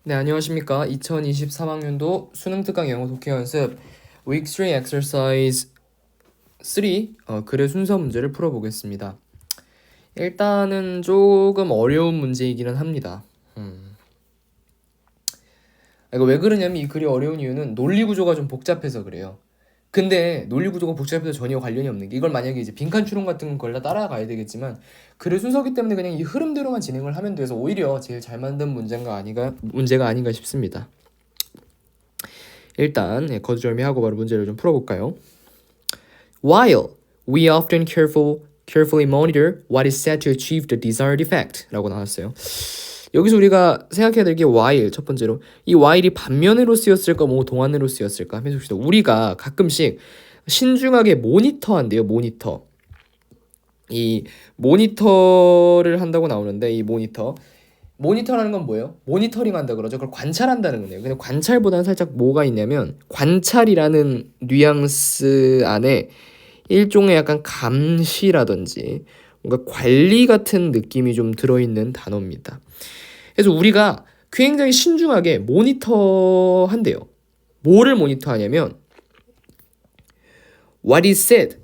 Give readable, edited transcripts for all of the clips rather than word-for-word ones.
네, 안녕하십니까. 2023학년도 수능 특강 영어 독해 연습 Week 3 Exercise 3 글의 순서 문제를 풀어보겠습니다. 일단은 조금 어려운 문제이기는 합니다. 이거 왜 그러냐면 이 글이 어려운 이유는 논리 구조가 좀 복잡해서 그래요. 근데 논리 구조가 복잡해서 전혀 관련이 없는 게 이걸 만약에 이제 빈칸 추론 같은 걸 다 따라가야 되겠지만 글의 순서기 때문에 그냥 이 흐름대로만 진행을 하면 돼서 오히려 제일 잘 만든 문제가 아닌가 싶습니다. 일단 거두절미하고 바로 문제를 좀 풀어볼까요? While we often carefully monitor what is said to achieve the desired effect 라고 나왔어요. 여기서 우리가 생각해야 될 게 while 첫 번째로 이 while이 반면으로 쓰였을까 뭐 동안으로 쓰였을까 한번 해봅시다. 우리가 가끔씩 신중하게 모니터한대요. 이 모니터를 한다고 나오는데 이 모니터라는 건 뭐예요? 모니터링 한다 그러죠. 그걸 관찰한다는 거네요. 근데 관찰보다는 살짝 뭐가 있냐면 관찰이라는 뉘앙스 안에 일종의 약간 감시라든지 뭔가 관리 같은 느낌이 좀 들어있는 단어입니다. 그래서 우리가 굉장히 신중하게 모니터한대요. 뭐를 모니터하냐면 what is said,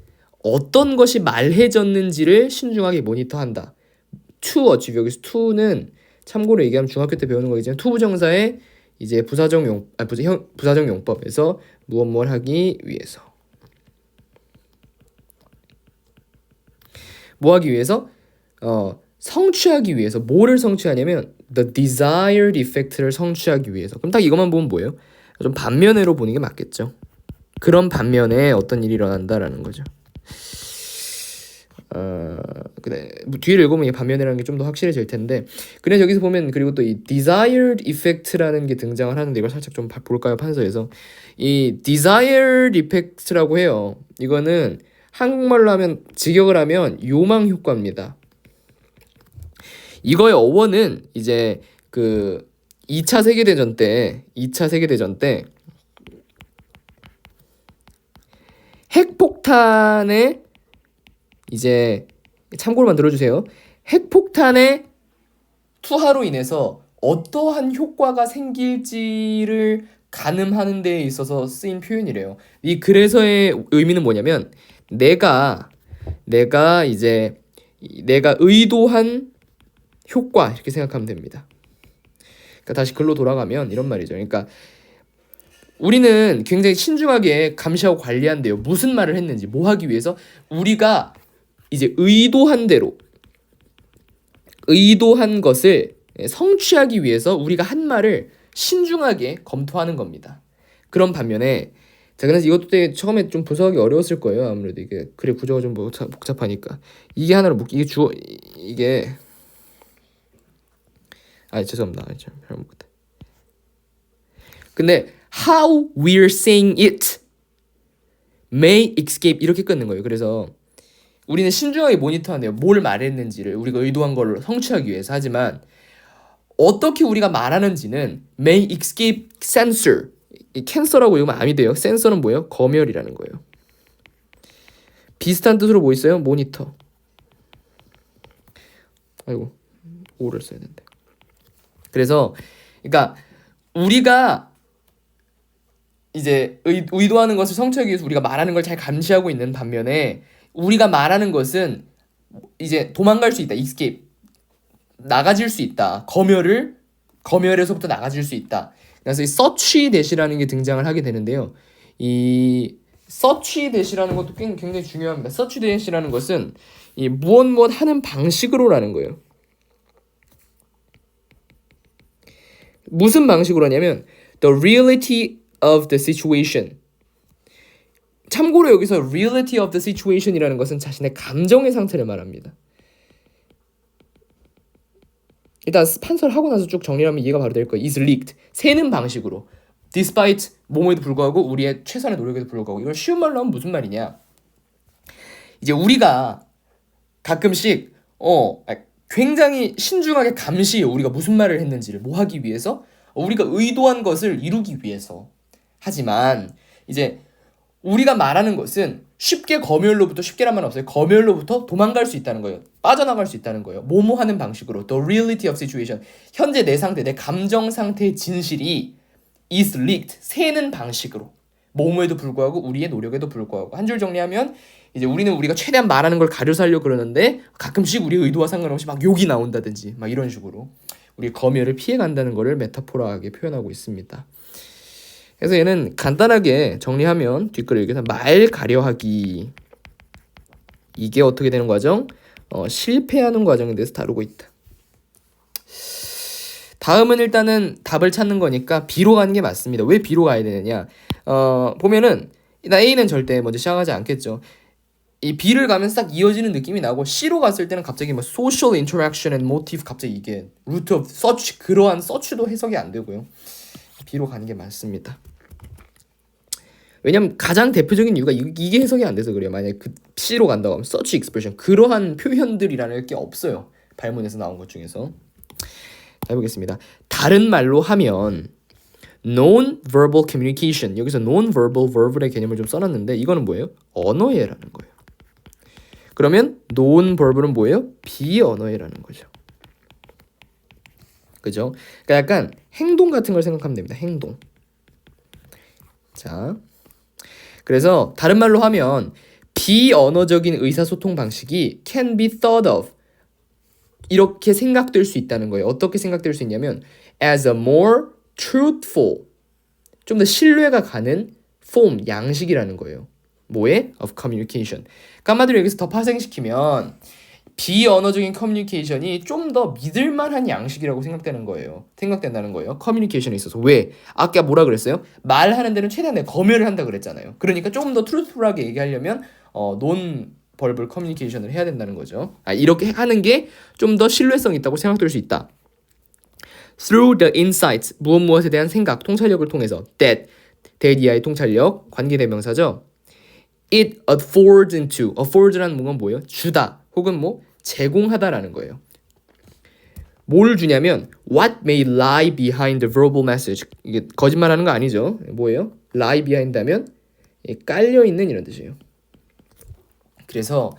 어떤 것이 말해졌는지를 신중하게 모니터한다. to achieve, 여기서 to는 참고로 얘기하면 중학교 때 배우는 거겠지만 to 부정사의 이제 부사적 용법에서 무엇 하기 위해서 뭐 하기 위해서 성취하기 위해서 뭐를 성취하냐면 the desired effect를 성취하기 위해서. 그럼 딱 이것만 보면 뭐예요? 좀 반면으로 보는 게 맞겠죠. 그런 반면에 어떤 일이 일어난다라는 거죠. 그래 뒤를 읽으면 반면이라는 게 좀 더 확실해질 텐데 그래서 여기서 보면 그리고 또 이 desired effect라는 게 등장을 하는데 이걸 살짝 좀 볼까요? 판서에서 이 desired effect라고 해요. 이거는 한국말로 하면 직역을 하면 요망 효과입니다. 이거의 어원은 이제 그 2차 세계대전 때 핵폭탄에 이제 참고로만 들어주세요. 핵폭탄의 투하로 인해서 어떠한 효과가 생길지를 가늠하는 데에 있어서 쓰인 표현이래요. 이 그래서의 의미는 뭐냐면 내가 의도한 효과 이렇게 생각하면 됩니다. 그러니까 다시 글로 돌아가면 이런 말이죠. 그러니까 우리는 굉장히 신중하게 감시하고 관리한대요. 무슨 말을 했는지, 뭐 하기 위해서 우리가 이제 의도한 것을 성취하기 위해서 우리가 한 말을 신중하게 검토하는 겁니다. 그런 반면에 자, 그래서 이것도 되게 처음에 좀 분석하기 어려웠을 거예요. 아무래도 이게 글의 구조가 좀 복잡하니까 이게 하나로 이게 주어 이게 죄송합니다. 잘못했다. 근데 how we're saying it may escape 이렇게 끊는 거예요. 그래서 우리는 신중하게 모니터한대요. 뭘 말했는지를 우리가 의도한 걸 성취하기 위해서. 하지만 어떻게 우리가 말하는지는 may escape censor. 이 캔서라고 읽으면 암이 돼요. 센서는 뭐예요? 검열이라는 거예요. 비슷한 뜻으로 뭐 있어요? 모니터. 아이고 오를 써야 되는데. 그래서 그러니까 우리가 이제 의도하는 것을 성취하기 위해서 우리가 말하는 걸 잘 감시하고 있는 반면에 우리가 말하는 것은 이제 도망갈 수 있다. escape. 나가질 수 있다. 검열에서부터 나가질 수 있다. 그래서 이 search 대시라는 게 등장을 하게 되는데요. 이 search 대시라는 것도 굉장히 중요합니다. search 대시라는 것은 이 무엇 하는 방식으로라는 거예요. 무슨 방식으로 하냐면 the reality of the situation. 참고로 여기서 reality of the situation이라는 것은 자신의 감정의 상태를 말합니다. 일단 판서를 하고 나서 쭉 정리하면 이해가 바로 될 거예요. is leaked. 새는 방식으로. despite 뭐뭐에도 불구하고 우리의 최선의 노력에도 불구하고. 이걸 쉬운 말로 하면 무슨 말이냐. 이제 우리가 가끔씩 굉장히 신중하게 감시해요. 우리가 무슨 말을 했는지를 뭐 하기 위해서 우리가 의도한 것을 이루기 위해서. 하지만 이제 우리가 말하는 것은 쉽게란 말 없어요. 검열로부터 도망갈 수 있다는 거예요. 빠져나갈 수 있다는 거예요. 뭐뭐 하는 방식으로. The reality of situation. 현재 내 상태, 내 감정 상태의 진실이 is leaked. 새는 방식으로. 뭐뭐에도 불구하고 우리의 노력에도 불구하고. 한 줄 정리하면 이제 우리는 우리가 최대한 말하는 걸 가려 살려 그러는데 가끔씩 우리의 의도와 상관없이 막 욕이 나온다든지 막 이런 식으로 우리 검열을 피해 간다는 거를 메타포라하게 표현하고 있습니다. 그래서 얘는 간단하게 정리하면 뒷글을 읽어서 말 가려하기 이게 어떻게 되는 과정? 실패하는 과정에 대해서 다루고 있다. 다음은 일단은 답을 찾는 거니까 B로 가는 게 맞습니다. 왜 B로 가야 되느냐? 보면은 나 A는 절대 먼저 시작하지 않겠죠. 이 B를 가면 싹 이어지는 느낌이 나고 C로 갔을 때는 갑자기 뭐 social interaction and motive 갑자기 이게 root of search 그러한 search도 해석이 안 되고요. B로 가는 게 맞습니다. 왜냐면 가장 대표적인 이유가 이게 해석이 안 돼서 그래요. 만약에 그 C로 간다고 하면 search expression 그러한 표현들이라는 게 없어요. 발문에서 나온 것 중에서. 자, 해보겠습니다. 다른 말로 하면 non-verbal communication 여기서 non-verbal verb의 개념을 좀 써놨는데 이거는 뭐예요? 언어예라는 거예요. 그러면 non-verbal은 뭐예요? 비언어예라는 거죠. 그죠? 그러니까 약간 행동 같은 걸 생각하면 됩니다. 행동. 자, 그래서 다른 말로 하면 비언어적인 의사소통 방식이 can be thought of 이렇게 생각될 수 있다는 거예요. 어떻게 생각될 수 있냐면 as a more truthful 좀 더 신뢰가 가는 form, 양식이라는 거예요. 뭐에? of communication. 그러니까 한마디로 여기서 더 파생시키면 비언어적인 커뮤니케이션이 좀 더 믿을만한 양식이라고 생각된다는 거예요. 커뮤니케이션에 있어서. 왜? 아까 뭐라 그랬어요? 말하는 데는 최대한 내가 검열을 한다 그랬잖아요. 그러니까 조금 더 트루스풀하게 얘기하려면 논-벌벌 커뮤니케이션을 해야 된다는 거죠. 이렇게 하는 게 좀 더 신뢰성이 있다고 생각될 수 있다. Through the insights, 무엇에 대한 생각, 통찰력을 통해서 that 이하의 통찰력, 관계대명사죠. It affords into, affords라는 건 뭐예요? 주다, 혹은 뭐 제공하다라는 거예요. 뭘 주냐면 what may lie behind the verbal message. 이게 거짓말하는 거 아니죠? 뭐예요? lie behind 하면 깔려 있는 이런 뜻이에요. 그래서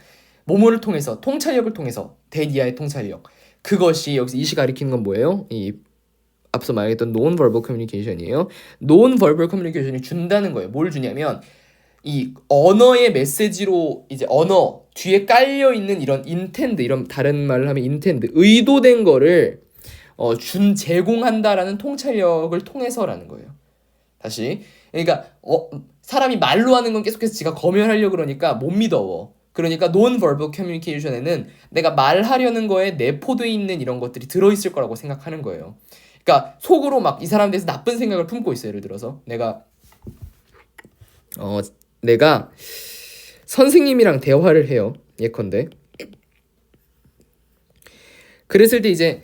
뭐뭐를 통해서 통찰력을 통해서 that 이하의 통찰력. 그것이 여기서 이시 가리키는 건 뭐예요? 이 앞서 말했던 non-verbal communication이에요. non-verbal communication이 준다는 거예요. 뭘 주냐면 이 언어의 메시지로 이제 언어 뒤에 깔려 있는 이런 intend 이런 다른 말을 하면 intend 의도된 거를 제공한다라는 통찰력을 통해서라는 거예요. 다시 그러니까 사람이 말로 하는 건 계속해서 지가 검열하려고 그러니까 못 믿어. 그러니까 non-verbal communication에는 내가 말하려는 거에 내포되어 있는 이런 것들이 들어있을 거라고 생각하는 거예요. 그러니까 속으로 막 이 사람에 대해서 나쁜 생각을 품고 있어요. 예를 들어서 내가 선생님이랑 대화를 해요. 예컨대. 그랬을 때 이제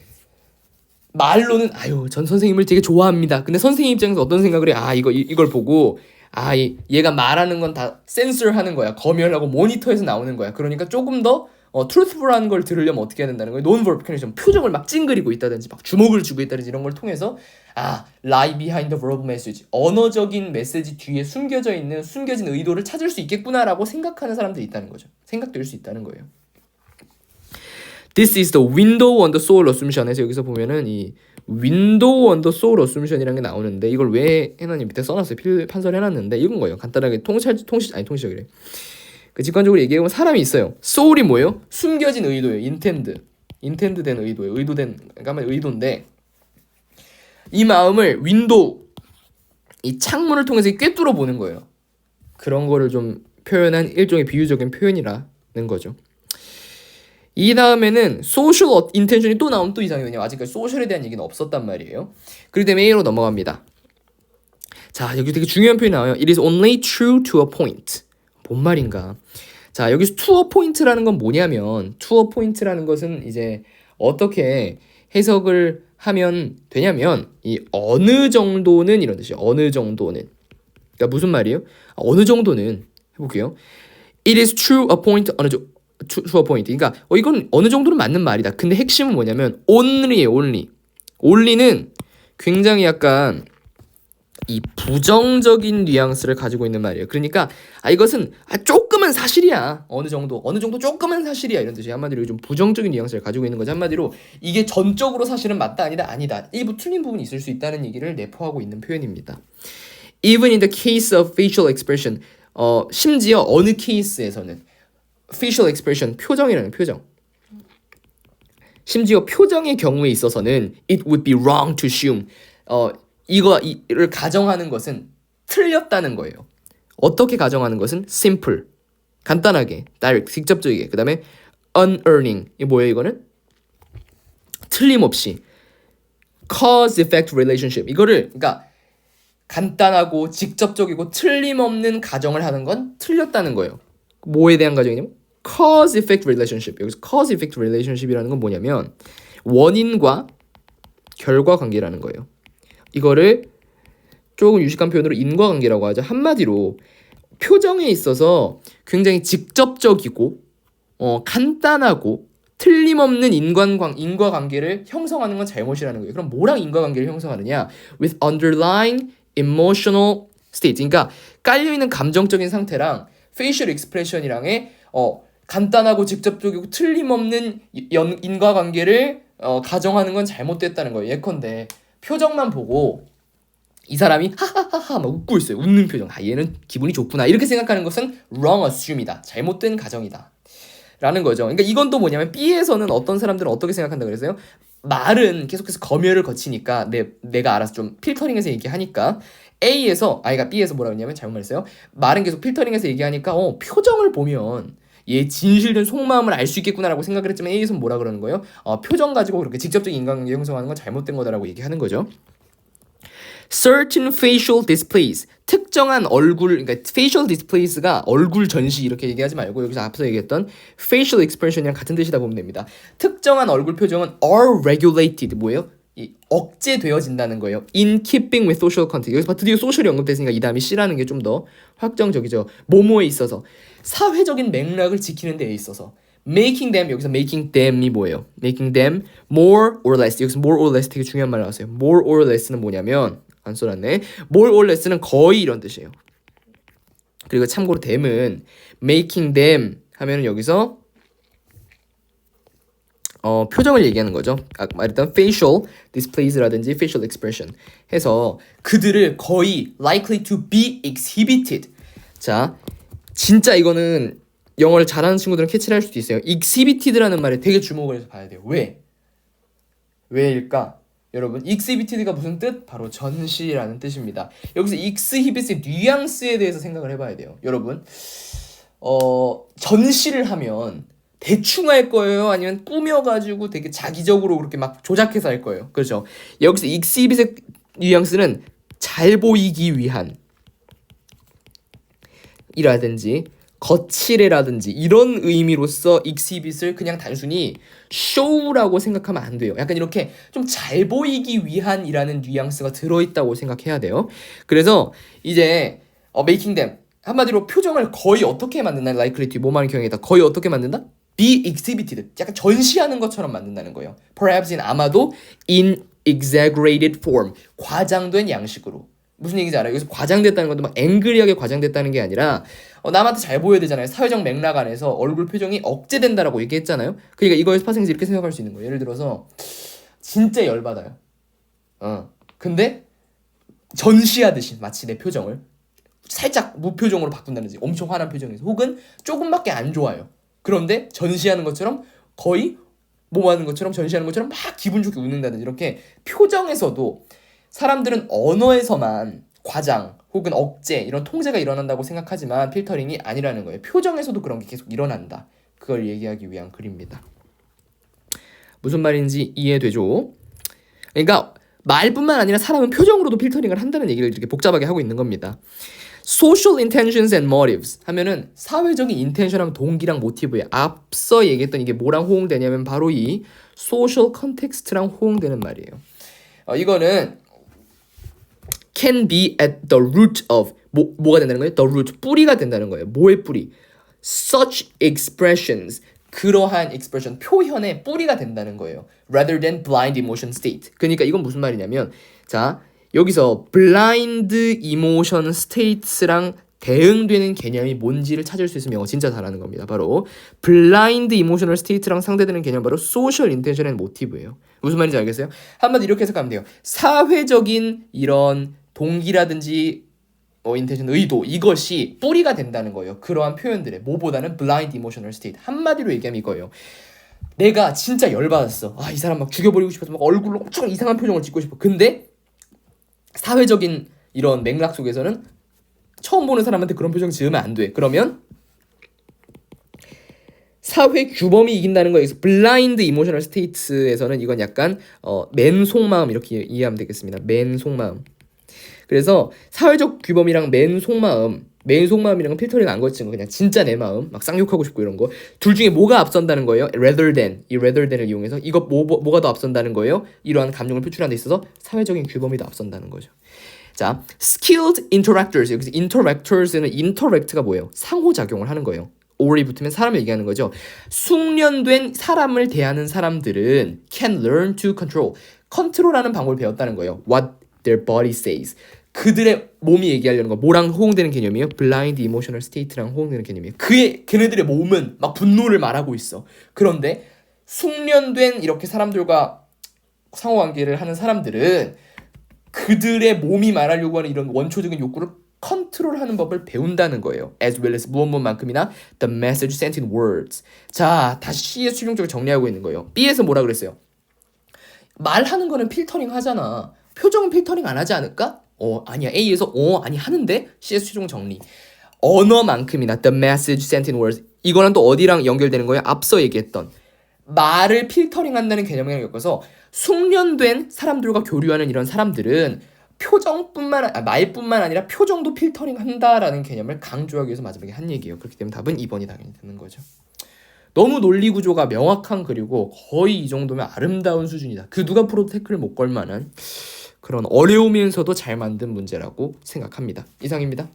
말로는 전 선생님을 되게 좋아합니다. 근데 선생님 입장에서 어떤 생각을 해? 이걸 보고 얘가 말하는 건 다 센서하는 거야. 검열하고 모니터에서 나오는 거야. 그러니까 조금 더 truthful한 걸 들으려면 어떻게 해야 된다는 거예요? non-verbal communication. 표정을 막 찡그리고 있다든지 막 주먹을 쥐고 있다든지 이런 걸 통해서 lie behind the verbal message. 언어적인 메시지 뒤에 숨겨진 의도를 찾을 수 있겠구나라고 생각하는 사람들이 있다는 거죠. 생각될 수 있다는 거예요. This is the window on the soul assumption에서 여기서 보면은 이 window on the soul assumption이라는 게 나오는데 이걸 왜 해놨냐 밑에 써놨어요. 판설해놨는데 이건 거예요. 간단하게 통시적이래. 그 직관적으로 얘기해보면 사람이 있어요. soul이 뭐예요? 숨겨진 의도예요. intend된 의도예요. 그러니까 의도인데 이 마음을 윈도우 이 창문을 통해서 꿰뚫어 보는 거예요. 그런 거를 좀 표현한 일종의 비유적인 표현이라는 거죠. 이 다음에는 social intention이 또 나오면 또 이상해요. 왜냐면 아직까지 소셜에 대한 얘기는 없었단 말이에요. 그렇기 때문에 A로 넘어갑니다. 자, 여기 되게 중요한 표현이 나와요. It is only true to a point. 뭔 말인가? 자, 여기서 to a point라는 건 뭐냐면 to a point라는 것은 이제 어떻게 해석을 하면 되냐면 이 어느 정도는 이런 뜻이에요. 어느 정도는. 그러니까 무슨 말이에요? 어느 정도는 해볼게요. It is true a point to a point. 그러니까 이건 어느 정도는 맞는 말이다. 근데 핵심은 뭐냐면 only예요. only는 굉장히 약간 이 부정적인 뉘앙스를 가지고 있는 말이에요. 그러니까 이것은 조금은 사실이야. 어느 정도 조금은 사실이야 이런 뜻이에요. 한마디로 좀 부정적인 뉘앙스를 가지고 있는 거죠. 한마디로 이게 전적으로 사실은 맞다 아니다. 일부 틀린 부분이 있을 수 있다는 얘기를 내포하고 있는 표현입니다. Even in the case of facial expression, 심지어 어느 케이스에서는 facial expression, 표정이라는 표정. 심지어 표정의 경우에 있어서는 it would be wrong to assume. 이를 가정하는 것은 틀렸다는 거예요. 어떻게 가정하는 것은 simple, 간단하게, direct, 직접적이게. 그 다음에 unearning, 이게 뭐예요 이거는? 틀림없이 cause-effect relationship. 이거를 그러니까 간단하고 직접적이고 틀림없는 가정을 하는 건 틀렸다는 거예요. 뭐에 대한 가정이냐면 cause-effect relationship. 여기서 cause-effect relationship이라는 건 뭐냐면 원인과 결과 관계라는 거예요. 이거를 조금 유식한 표현으로 인과관계라고 하죠. 한마디로 표정에 있어서 굉장히 직접적이고 간단하고 틀림없는 인과관계를 형성하는 건 잘못이라는 거예요. 그럼 뭐랑 인과관계를 형성하느냐? With underlying emotional state. 그러니까 깔려있는 감정적인 상태랑 facial expression이랑의 간단하고 직접적이고 틀림없는 인과관계를 가정하는 건 잘못됐다는 거예요. 예컨대 표정만 보고 이 사람이 하하하하 막 웃고 있어요. 웃는 표정. 얘는 기분이 좋구나. 이렇게 생각하는 것은 wrong assume이다. 잘못된 가정이다. 라는 거죠. 그러니까 이건 또 뭐냐면 B에서는 어떤 사람들은 어떻게 생각한다 그랬어요? 말은 계속해서 검열을 거치니까 내가 알아서 좀 필터링해서 얘기하니까 그러니까 B에서 뭐라고 했냐면 잘못 말했어요. 말은 계속 필터링해서 얘기하니까 표정을 보면 얘 진실된 속마음을 알 수 있겠구나라고 생각을 했지만 A에서는 뭐라 그러는 거예요? 표정 가지고 그렇게 직접적인 인간관계 형성하는 건 잘못된 거다라고 얘기하는 거죠. Certain facial displays, 특정한 얼굴, 그러니까 facial displays가 얼굴 전시 이렇게 얘기하지 말고 여기서 앞서 얘기했던 facial expression이랑 같은 뜻이다 보면 됩니다. 특정한 얼굴 표정은 are regulated, 뭐예요? 억제되어진다는 거예요. In keeping with social context. 여기서 드디어 소셜이 언급됐으니까 이 다음에 C라는 게 좀 더 확정적이죠. 뭐뭐에 있어서 사회적인 맥락을 지키는 데에 있어서 making them, 여기서 making them이 뭐예요? making them more or less. 여기서 more or less 되게 중요한 말 나왔어요. more or less는 뭐냐면 안 써놨네. more or less는 거의 이런 뜻이에요. 그리고 참고로 them은 making them 하면은 여기서 표정을 얘기하는 거죠. 아까 말했던 facial displays라든지 facial expression 해서 그들을 거의 likely to be exhibited. 자, 진짜 이거는 영어를 잘하는 친구들은 캐치를 할 수도 있어요. exhibited라는 말에 되게 주목을 해서 봐야 돼요. 왜일까? 여러분, exhibited가 무슨 뜻? 바로 전시라는 뜻입니다. 여기서 exhibit의 뉘앙스에 대해서 생각을 해봐야 돼요. 여러분, 전시를 하면 대충 할 거예요? 아니면 꾸며가지고 되게 자기적으로 그렇게 막 조작해서 할 거예요? 그렇죠? 여기서 exhibit의 뉘앙스는 잘 보이기 위한 이라든지 거칠애라든지 이런 의미로서 exhibit을 그냥 단순히 show라고 생각하면 안 돼요. 약간 이렇게 좀 잘 보이기 위한이라는 뉘앙스가 들어있다고 생각해야 돼요. 그래서 이제 making them 한마디로 표정을 거의 어떻게 만든다? likely to 뭐만 경우에다 거의 어떻게 만든다? be exhibited 약간 전시하는 것처럼 만든다는 거예요. perhaps in 아마도 in exaggerated form 과장된 양식으로. 무슨 얘기인지 알아요? 여기서 과장됐다는 것도 막 앵그리하게 과장됐다는 게 아니라 남한테 잘 보여야 되잖아요. 사회적 맥락 안에서 얼굴 표정이 억제된다라고 얘기했잖아요. 그러니까 이거에서 파생해서 이렇게 생각할 수 있는 거예요. 예를 들어서 진짜 열받아요. 근데 전시하듯이 마치 내 표정을 살짝 무표정으로 바꾼다든지 엄청 화난 표정에서 혹은 조금밖에 안 좋아요. 그런데 전시하는 것처럼 거의 뭐하는 것처럼 전시하는 것처럼 막 기분 좋게 웃는다든지 이렇게 표정에서도 사람들은 언어에서만 과장 혹은 억제 이런 통제가 일어난다고 생각하지만 필터링이 아니라는 거예요. 표정에서도 그런 게 계속 일어난다. 그걸 얘기하기 위한 글입니다. 무슨 말인지 이해되죠? 그러니까 말뿐만 아니라 사람은 표정으로도 필터링을 한다는 얘기를 이렇게 복잡하게 하고 있는 겁니다. Social intentions and motives 하면은 사회적인 인텐션랑 동기랑 모티브에 앞서 얘기했던 이게 뭐랑 호응되냐면 바로 이 social context랑 호응되는 말이에요. 이거는 can be at the root of 뭐가 된다는 거예요? The root 뿌리가 된다는 거예요. 뭐의 뿌리? Such expressions 그러한 expression 표현의 뿌리가 된다는 거예요. Rather than blind emotion state. 그러니까 이건 무슨 말이냐면 자 여기서 blind emotion states랑 대응되는 개념이 뭔지를 찾을 수 있으면 영어 진짜 잘하는 겁니다. 바로 blind emotional state랑 상대되는 개념 바로 social intention and motive예요. 무슨 말인지 알겠어요? 한마디 이렇게 해석하면 돼요. 사회적인 이런 동기라든지 intention, 의도 이것이 뿌리가 된다는 거예요. 그러한 표현들의 뭐보다는 blind emotional state. 한마디로 얘기하면 이거예요. 내가 진짜 열받았어. 이 사람 막 죽여버리고 싶어서 막 얼굴로 엄청 이상한 표정을 짓고 싶어. 근데 사회적인 이런 맥락 속에서는 처음 보는 사람한테 그런 표정 지으면 안 돼. 그러면 사회 규범이 이긴다는 거에서 블라인드 이모셔널 스테이트에서는 이건 약간 맨속마음 이렇게 이해하면 되겠습니다. 맨속마음. 그래서 사회적 규범이랑 맨속마음이라는 건 필터링 안 거친 거 그냥 진짜 내 마음 막 쌍욕하고 싶고 이런 거 둘 중에 뭐가 앞선다는 거예요? rather than 이 rather than을 이용해서 이거 뭐가 더 앞선다는 거예요? 이러한 감정을 표출하는 데 있어서 사회적인 규범이 더 앞선다는 거죠. 자, skilled interactors. 여기서 interactors는 interact가 뭐예요? 상호작용을 하는 거예요. or이 붙으면 사람을 얘기하는 거죠. 숙련된 사람을 대하는 사람들은 can learn to control. 컨트롤하는 방법을 배웠다는 거예요. What their body says. 그들의 몸이 얘기하려는 거 뭐랑 호응되는 개념이에요? blind emotional state랑 호응되는 개념이에요. 걔네들의 몸은 막 분노를 말하고 있어. 그런데 숙련된 이렇게 사람들과 상호관계를 하는 사람들은 그들의 몸이 말하려고 하는 이런 원초적인 욕구를 컨트롤하는 법을 배운다는 거예요. As well as 무엇만큼이나 the message sent in words. 자, 다시 C에서 최종적으로 정리하고 있는 거예요. B에서 뭐라 그랬어요? 말하는 거는 필터링 하잖아. 표정은 필터링 안 하지 않을까? 아니야. A에서 아니 하는데 C에서 최종 정리. 언어만큼이나 the message sent in words. 이거는 또 어디랑 연결되는 거예요? 앞서 얘기했던 말을 필터링한다는 개념을 엮어서 숙련된 사람들과 교류하는 이런 사람들은 말뿐만 아니라 표정도 필터링한다라는 개념을 강조하기 위해서 마지막에 한 얘기예요. 그렇기 때문에 답은 2번이 당연히 되는 거죠. 너무 논리 구조가 명확한 글이고 거의 이 정도면 아름다운 수준이다. 그 누가 풀어도 태클을 못 걸 만한 그런 어려우면서도 잘 만든 문제라고 생각합니다. 이상입니다.